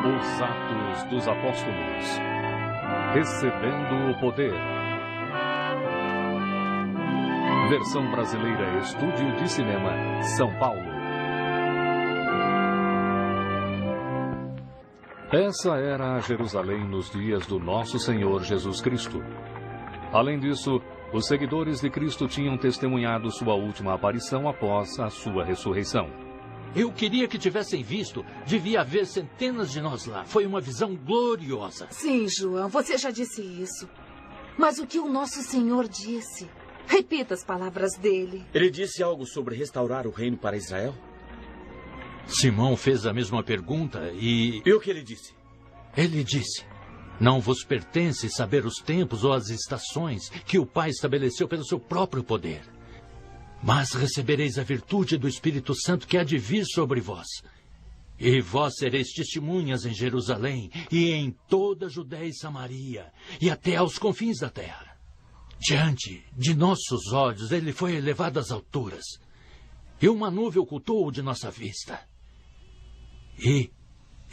Os Atos dos Apóstolos. Recebendo o Poder. Versão brasileira, Estúdio de Cinema, São Paulo. Essa era a Jerusalém nos dias do nosso Senhor Jesus Cristo. Além disso, os seguidores de Cristo tinham testemunhado sua última aparição após a sua ressurreição. Eu queria que tivessem visto. Devia haver centenas de nós lá. Foi uma visão gloriosa. Sim, João, você já disse isso. Mas o que o nosso Senhor disse? Repita as palavras dele. Ele disse algo sobre restaurar o reino para Israel? Simão fez a mesma pergunta e... E o que ele disse? Ele disse: não vos pertence saber os tempos ou as estações que o Pai estabeleceu pelo seu próprio poder. Mas recebereis a virtude do Espírito Santo que há de vir sobre vós. E vós sereis testemunhas em Jerusalém e em toda a Judéia e Samaria e até aos confins da terra. Diante de nossos olhos ele foi elevado às alturas, e uma nuvem ocultou-o de nossa vista. E,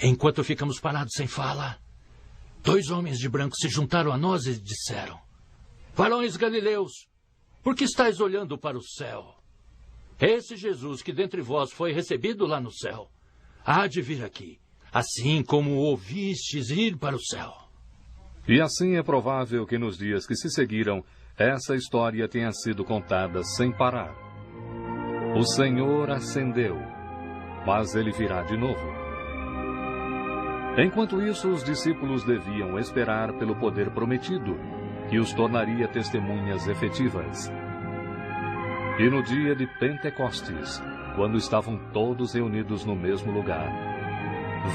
enquanto ficamos parados sem fala, 2 homens de branco se juntaram a nós e disseram: varões galileus, por que estáis olhando para o céu? Esse Jesus que dentre vós foi recebido lá no céu, há de vir aqui, assim como o ouvistes ir para o céu. E assim é provável que nos dias que se seguiram, essa história tenha sido contada sem parar. O Senhor ascendeu, mas ele virá de novo. Enquanto isso, os discípulos deviam esperar pelo poder prometido, que os tornaria testemunhas efetivas. E no dia de Pentecostes, quando estavam todos reunidos no mesmo lugar,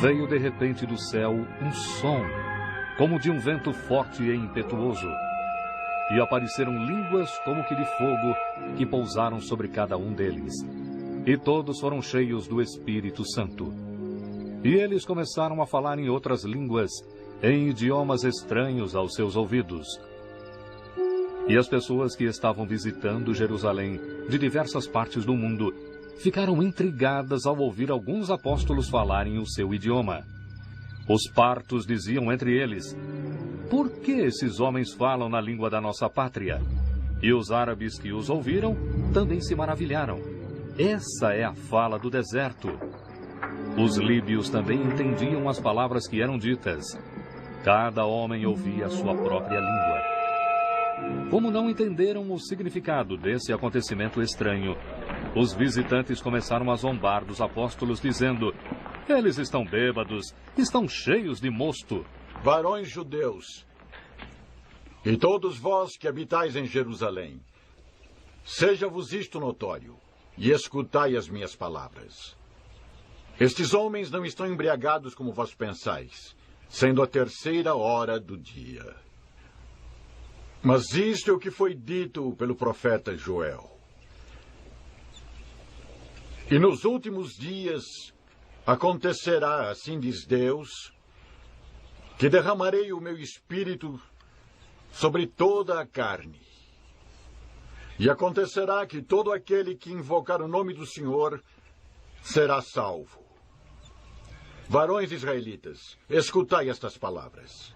veio de repente do céu um som, como de um vento forte e impetuoso, e apareceram línguas como que de fogo, que pousaram sobre cada um deles. E todos foram cheios do Espírito Santo. E eles começaram a falar em outras línguas, em idiomas estranhos aos seus ouvidos. E as pessoas que estavam visitando Jerusalém, de diversas partes do mundo, ficaram intrigadas ao ouvir alguns apóstolos falarem o seu idioma. Os partos diziam entre eles: por que esses homens falam na língua da nossa pátria? E os árabes que os ouviram também se maravilharam. Essa é a fala do deserto. Os líbios também entendiam as palavras que eram ditas. Cada homem ouvia a sua própria língua. Como não entenderam o significado desse acontecimento estranho, os visitantes começaram a zombar dos apóstolos, dizendo: eles estão bêbados, estão cheios de mosto. Varões judeus, e todos vós que habitais em Jerusalém, seja-vos isto notório, e escutai as minhas palavras. Estes homens não estão embriagados como vós pensais, sendo a 3ª hora do dia. Mas isto é o que foi dito pelo profeta Joel. E nos últimos dias acontecerá, assim diz Deus, que derramarei o meu espírito sobre toda a carne. E acontecerá que todo aquele que invocar o nome do Senhor será salvo. Varões israelitas, escutai estas palavras.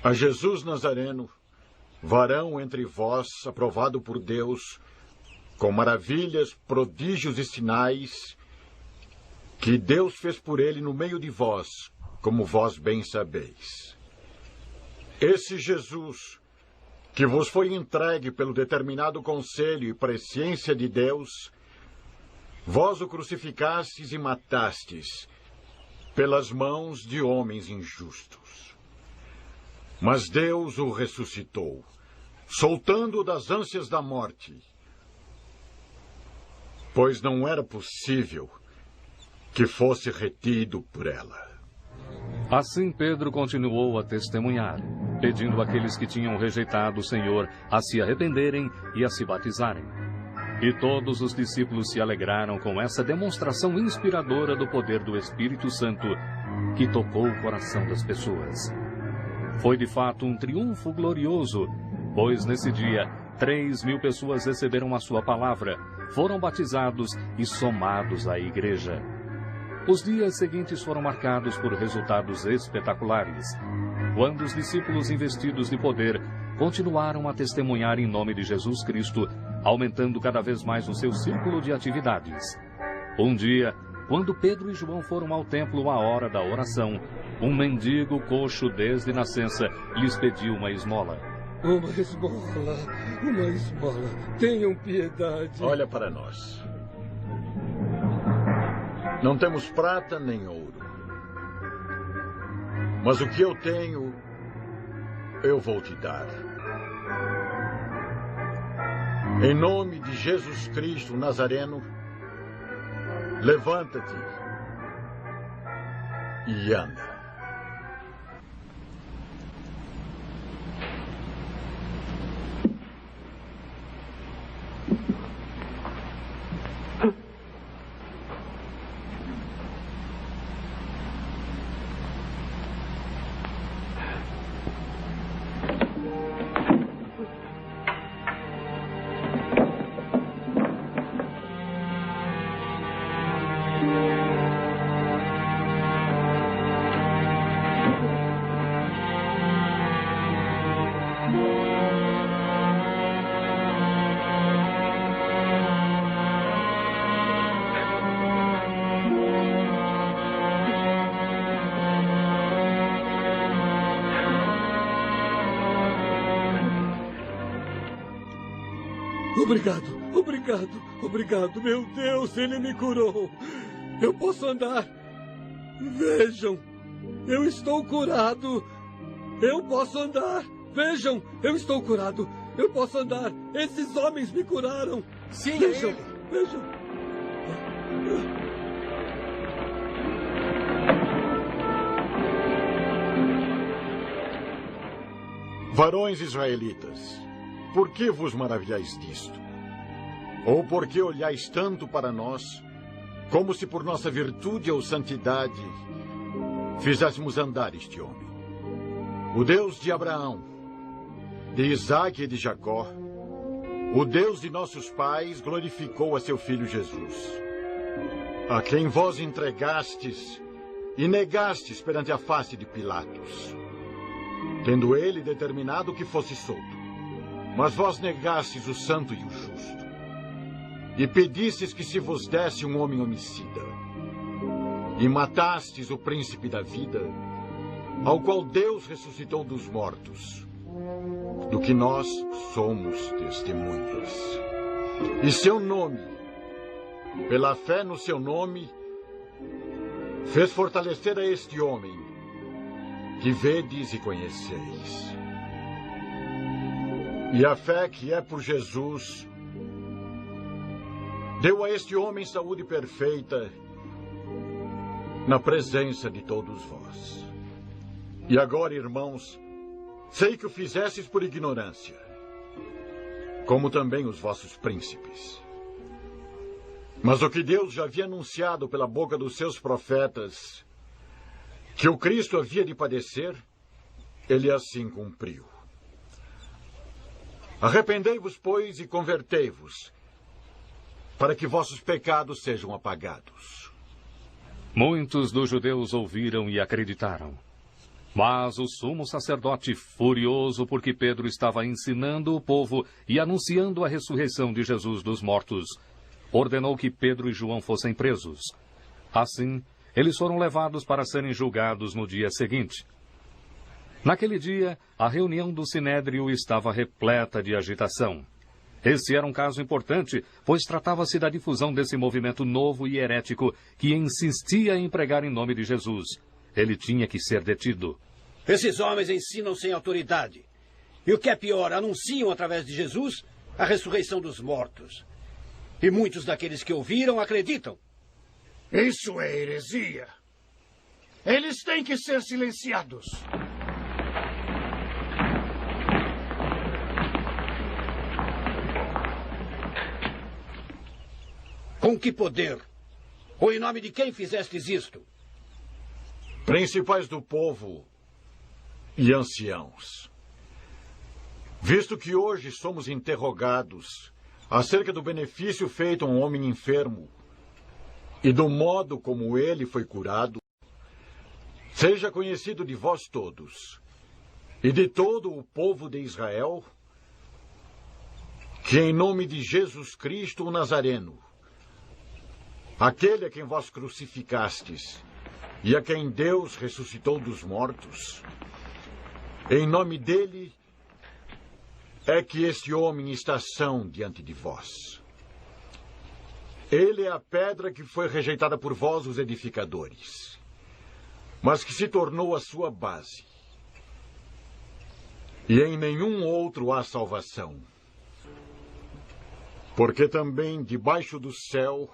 A Jesus Nazareno, varão entre vós, aprovado por Deus, com maravilhas, prodígios e sinais, que Deus fez por ele no meio de vós, como vós bem sabeis. Esse Jesus, que vos foi entregue pelo determinado conselho e presciência de Deus, vós o crucificastes e matastes pelas mãos de homens injustos. Mas Deus o ressuscitou, soltando-o das ânsias da morte, pois não era possível que fosse retido por ela. Assim Pedro continuou a testemunhar, pedindo àqueles que tinham rejeitado o Senhor a se arrependerem e a se batizarem. E todos os discípulos se alegraram com essa demonstração inspiradora do poder do Espírito Santo que tocou o coração das pessoas. Foi de fato um triunfo glorioso, pois nesse dia 3.000 pessoas receberam a sua palavra, foram batizados e somados à igreja. Os dias seguintes foram marcados por resultados espetaculares, quando os discípulos investidos de poder continuaram a testemunhar em nome de Jesus Cristo, aumentando cada vez mais o seu círculo de atividades. Um dia, quando Pedro e João foram ao templo à hora da oração, um mendigo coxo desde nascença lhes pediu uma esmola. Uma esmola, uma esmola. Tenham piedade. Olha para nós. Não temos prata nem ouro. Mas o que eu tenho, eu vou te dar. Em nome de Jesus Cristo Nazareno, levanta-te e anda. Obrigado, obrigado, obrigado. Meu Deus, ele me curou. Eu posso andar. Vejam, eu estou curado. Eu posso andar. Vejam, eu estou curado. Eu posso andar. Esses homens me curaram. Sim, vejam, vejam. Varões israelitas, por que vos maravilhais disto? Ou por que olhais tanto para nós, como se por nossa virtude ou santidade fizéssemos andar este homem? O Deus de Abraão, de Isaque e de Jacó, o Deus de nossos pais, glorificou a seu filho Jesus, a quem vós entregastes e negastes perante a face de Pilatos, tendo ele determinado que fosse solto. Mas vós negastes o santo e o justo, e pedistes que se vos desse um homem homicida, e matastes o príncipe da vida, ao qual Deus ressuscitou dos mortos, do que nós somos testemunhas. E seu nome, pela fé no seu nome, fez fortalecer a este homem, que vedes e conheceis. E a fé que é por Jesus deu a este homem saúde perfeita na presença de todos vós. E agora, irmãos, sei que o fizestes por ignorância, como também os vossos príncipes. Mas o que Deus já havia anunciado pela boca dos seus profetas, que o Cristo havia de padecer, ele assim cumpriu. Arrependei-vos, pois, e convertei-vos, para que vossos pecados sejam apagados. Muitos dos judeus ouviram e acreditaram. Mas o sumo sacerdote, furioso porque Pedro estava ensinando o povo e anunciando a ressurreição de Jesus dos mortos, ordenou que Pedro e João fossem presos. Assim, eles foram levados para serem julgados no dia seguinte. Naquele dia, a reunião do Sinédrio estava repleta de agitação. Esse era um caso importante, pois tratava-se da difusão desse movimento novo e herético que insistia em pregar em nome de Jesus. Ele tinha que ser detido. Esses homens ensinam sem autoridade. E o que é pior, anunciam através de Jesus a ressurreição dos mortos. E muitos daqueles que ouviram acreditam. Isso é heresia. Eles têm que ser silenciados. Com que poder? Ou em nome de quem fizestes isto? Principais do povo e anciãos, visto que hoje somos interrogados acerca do benefício feito a um homem enfermo, e do modo como ele foi curado, seja conhecido de vós todos e de todo o povo de Israel, que em nome de Jesus Cristo o Nazareno, aquele a quem vós crucificastes e a quem Deus ressuscitou dos mortos, em nome dele é que este homem está são diante de vós. Ele é a pedra que foi rejeitada por vós, os edificadores, mas que se tornou a sua base. E em nenhum outro há salvação. Porque também debaixo do céu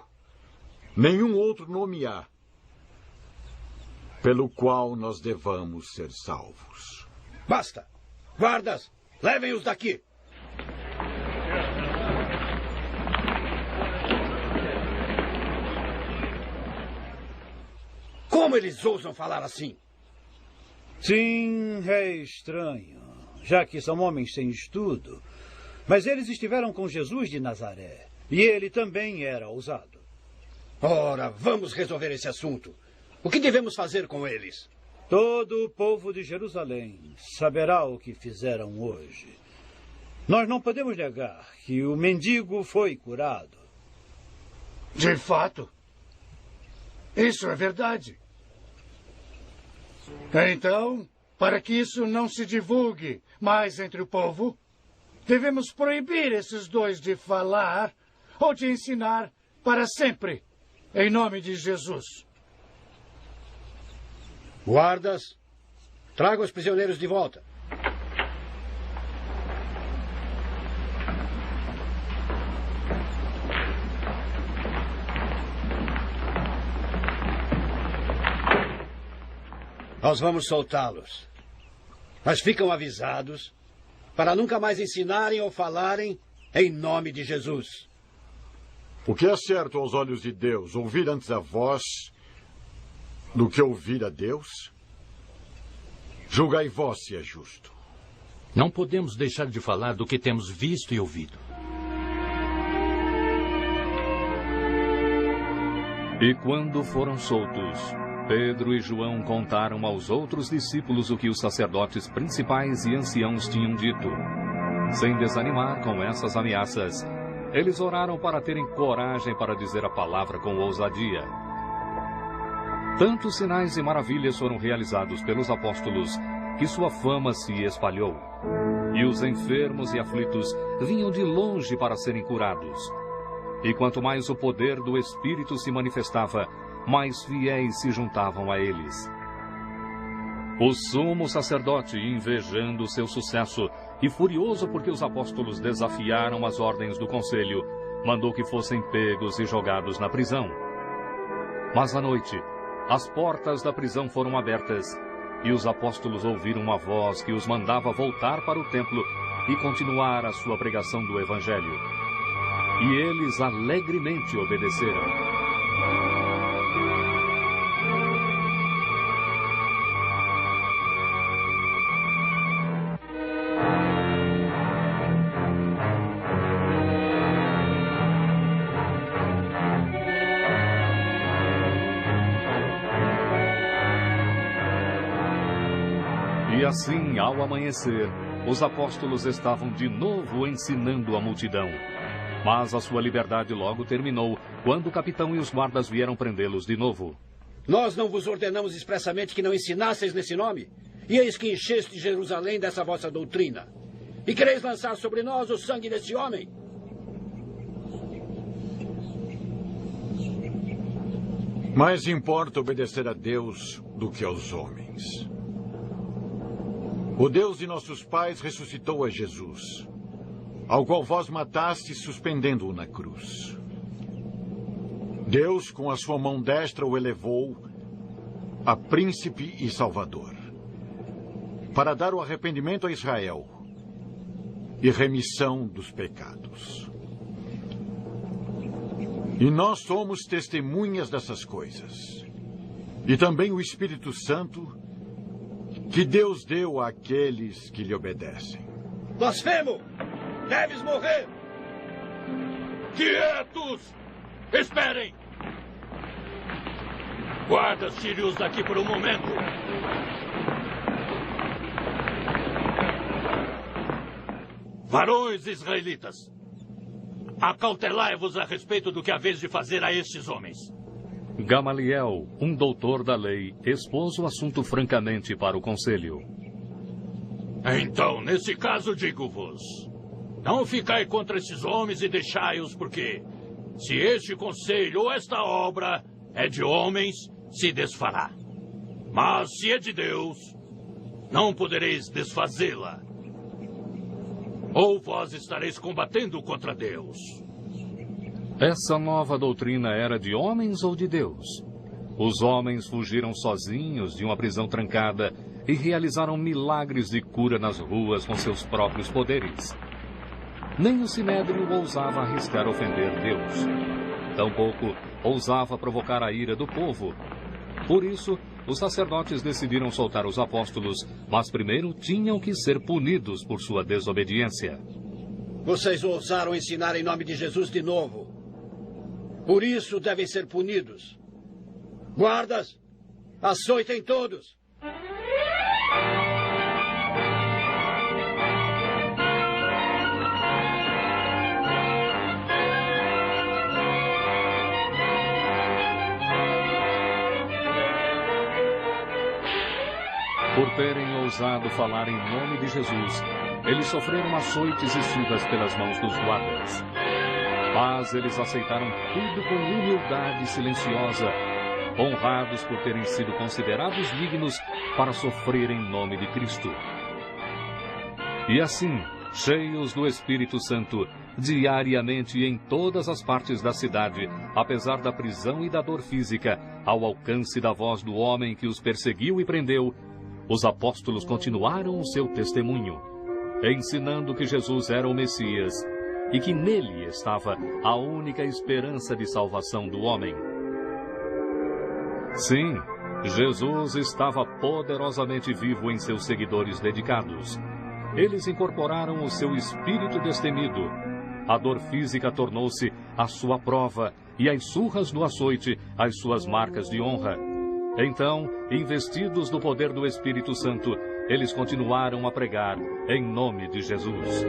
nenhum outro nome há pelo qual nós devamos ser salvos. Basta! Guardas, levem-os daqui! Como eles ousam falar assim? Sim, é estranho, já que são homens sem estudo. Mas eles estiveram com Jesus de Nazaré, e ele também era ousado. Ora, vamos resolver esse assunto. O que devemos fazer com eles? Todo o povo de Jerusalém saberá o que fizeram hoje. Nós não podemos negar que o mendigo foi curado. De fato. Isso é verdade. Então, para que isso não se divulgue mais entre o povo, devemos proibir esses dois de falar ou de ensinar para sempre, em nome de Jesus. Guardas, tragam os prisioneiros de volta. Nós vamos soltá-los. Mas ficam avisados para nunca mais ensinarem ou falarem em nome de Jesus. O que é certo aos olhos de Deus, ouvir antes a voz do que ouvir a Deus? Julgai vós se é justo. Não podemos deixar de falar do que temos visto e ouvido. E quando foram soltos, Pedro e João contaram aos outros discípulos o que os sacerdotes principais e anciãos tinham dito. Sem desanimar com essas ameaças, eles oraram para terem coragem para dizer a palavra com ousadia. Tantos sinais e maravilhas foram realizados pelos apóstolos que sua fama se espalhou. E os enfermos e aflitos vinham de longe para serem curados. E quanto mais o poder do Espírito se manifestava, mais fiéis se juntavam a eles. O sumo sacerdote, invejando seu sucesso e furioso porque os apóstolos desafiaram as ordens do conselho, mandou que fossem pegos e jogados na prisão. Mas à noite, as portas da prisão foram abertas e os apóstolos ouviram uma voz que os mandava voltar para o templo e continuar a sua pregação do Evangelho. E eles alegremente obedeceram. E assim, ao amanhecer, os apóstolos estavam de novo ensinando a multidão. Mas a sua liberdade logo terminou, quando o capitão e os guardas vieram prendê-los de novo. Nós não vos ordenamos expressamente que não ensinasseis nesse nome? E eis que encheste Jerusalém dessa vossa doutrina. E quereis lançar sobre nós o sangue desse homem? Mais importa obedecer a Deus do que aos homens. O Deus de nossos pais ressuscitou a Jesus, ao qual vós matastes suspendendo-o na cruz. Deus, com a sua mão destra, o elevou a príncipe e salvador, para dar o arrependimento a Israel e remissão dos pecados. E nós somos testemunhas dessas coisas. E também o Espírito Santo, que Deus deu àqueles que lhe obedecem. Blasfemo! Deves morrer! Quietos! Esperem! Guardas, tire-os daqui por um momento. Varões israelitas, acautelai-vos a respeito do que haveis de fazer a estes homens. Gamaliel, um doutor da lei, expôs o assunto francamente para o conselho. Então, nesse caso, digo-vos, não ficai contra esses homens e deixai-os, porque se este conselho ou esta obra é de homens, se desfará. Mas se é de Deus, não podereis desfazê-la. Ou vós estareis combatendo contra Deus. Essa nova doutrina era de homens ou de Deus? Os homens fugiram sozinhos de uma prisão trancada e realizaram milagres de cura nas ruas com seus próprios poderes. Nem o Sinédrio ousava arriscar ofender Deus. Tampouco ousava provocar a ira do povo. Por isso, os sacerdotes decidiram soltar os apóstolos, mas primeiro tinham que ser punidos por sua desobediência. Vocês ousaram ensinar em nome de Jesus de novo. Por isso devem ser punidos. Guardas, açoitem todos. Por terem ousado falar em nome de Jesus, eles sofreram açoites e surras pelas mãos dos guardas. Mas eles aceitaram tudo com humildade silenciosa, honrados por terem sido considerados dignos para sofrer em nome de Cristo. E assim, cheios do Espírito Santo, diariamente em todas as partes da cidade, apesar da prisão e da dor física, ao alcance da voz do homem que os perseguiu e prendeu, os apóstolos continuaram o seu testemunho, ensinando que Jesus era o Messias e que nele estava a única esperança de salvação do homem. Sim, Jesus estava poderosamente vivo em seus seguidores dedicados. Eles incorporaram o seu espírito destemido. A dor física tornou-se a sua prova e as surras do açoite as suas marcas de honra. Então, investidos do poder do Espírito Santo, eles continuaram a pregar em nome de Jesus.